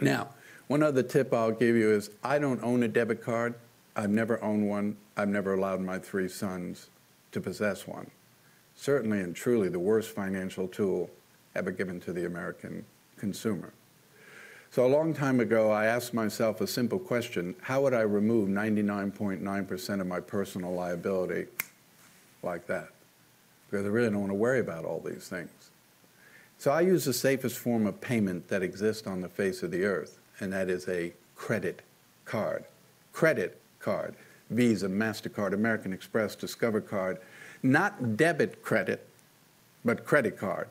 Now, one other tip I'll give you is I don't own a debit card. I've never owned one. I've never allowed my 3 sons to possess one. Certainly and truly the worst financial tool ever given to the American consumer. So a long time ago, I asked myself a simple question: how would I remove 99.9% of my personal liability like that? Because I really don't want to worry about all these things. So I use the safest form of payment that exists on the face of the earth, and that is a credit card. Credit card. Visa, MasterCard, American Express, Discover card. Not debit credit, but credit card.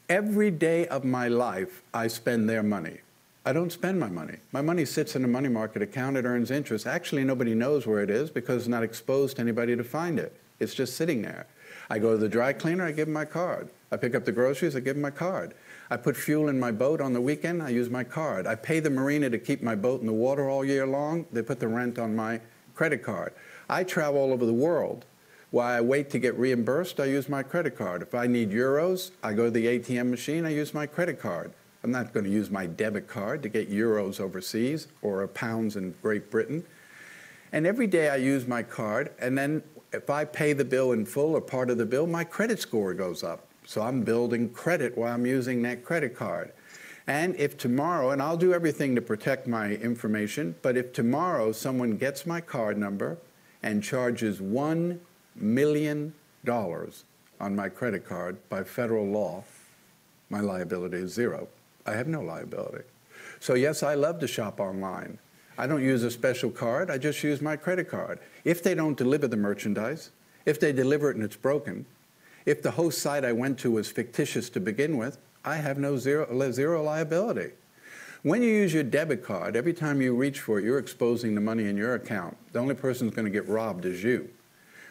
Every day of my life, I spend their money. I don't spend my money. My money sits in a money market account. It earns interest. Actually, nobody knows where it is because it's not exposed to anybody to find it. It's just sitting there. I go to the dry cleaner, I give them my card. I pick up the groceries, I give them my card. I put fuel in my boat on the weekend, I use my card. I pay the marina to keep my boat in the water all year long. They put the rent on my credit card. I travel all over the world. While I wait to get reimbursed, I use my credit card. If I need euros, I go to the ATM machine, I use my credit card. I'm not going to use my debit card to get euros overseas or pounds in Great Britain. And every day I use my card, and then if I pay the bill in full or part of the bill, my credit score goes up. So I'm building credit while I'm using that credit card. And if tomorrow, and I'll do everything to protect my information, but if tomorrow someone gets my card number and charges $1 million on my credit card by federal law, my liability is zero. I have no liability. So yes, I love to shop online. I don't use a special card, I just use my credit card. If they don't deliver the merchandise, if they deliver it and it's broken, if the host site I went to was fictitious to begin with, I have zero liability. When you use your debit card, every time you reach for it, you're exposing the money in your account. The only person who's going to get robbed is you.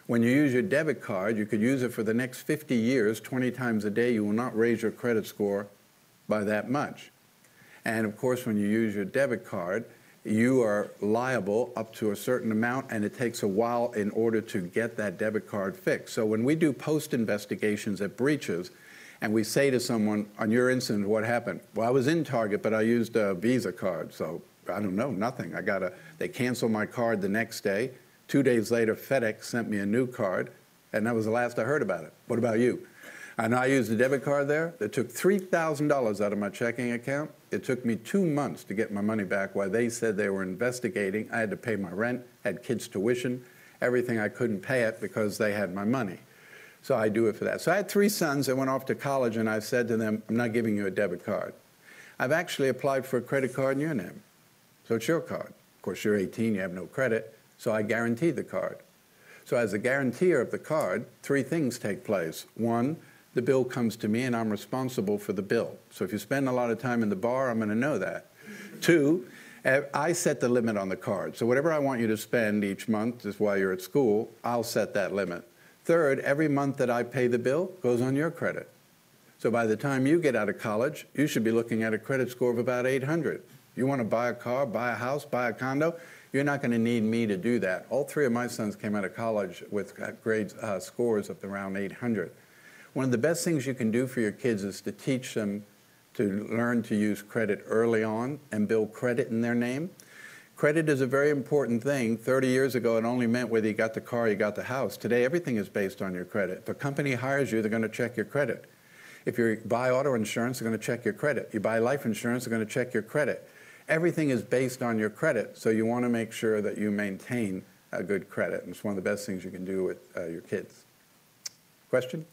When you use your debit card, you could use it for the next 50 years, 20 times a day. You will not raise your credit score by that much. And of course, when you use your debit card, you are liable up to a certain amount, and it takes a while in order to get that debit card fixed. So when we do post-investigations at breaches, and we say to someone, on your incident, what happened? Well, I was in Target, but I used a Visa card, so I don't know, nothing. They canceled my card the next day. 2 days later, FedEx sent me a new card, and that was the last I heard about it. What about you? And I used a debit card there. It took $3,000 out of my checking account. It took me 2 months to get my money back while they said they were investigating. I had to pay my rent, had kids' tuition, everything. I couldn't pay it because they had my money. So I do it for that. So I had 3 sons that went off to college, and I said to them, I'm not giving you a debit card. I've actually applied for a credit card in your name. So it's your card. Of course, you're 18, you have no credit, so I guaranteed the card. So as a guarantor of the card, 3 things take place. 1, the bill comes to me and I'm responsible for the bill. So if you spend a lot of time in the bar, I'm going to know that. 2, I set the limit on the card. So whatever I want you to spend each month, just while you're at school, I'll set that limit. 3rd, every month that I pay the bill goes on your credit. So by the time you get out of college, you should be looking at a credit score of about 800. You want to buy a car, buy a house, buy a condo, you're not going to need me to do that. All 3 of my sons came out of college with scores of around 800. One of the best things you can do for your kids is to teach them to learn to use credit early on and build credit in their name. Credit is a very important thing. 30 years ago, it only meant whether you got the car or you got the house. Today, everything is based on your credit. If a company hires you, they're going to check your credit. If you buy auto insurance, they're going to check your credit. You buy life insurance, they're going to check your credit. Everything is based on your credit, so you want to make sure that you maintain a good credit. And it's one of the best things you can do with your kids. Question?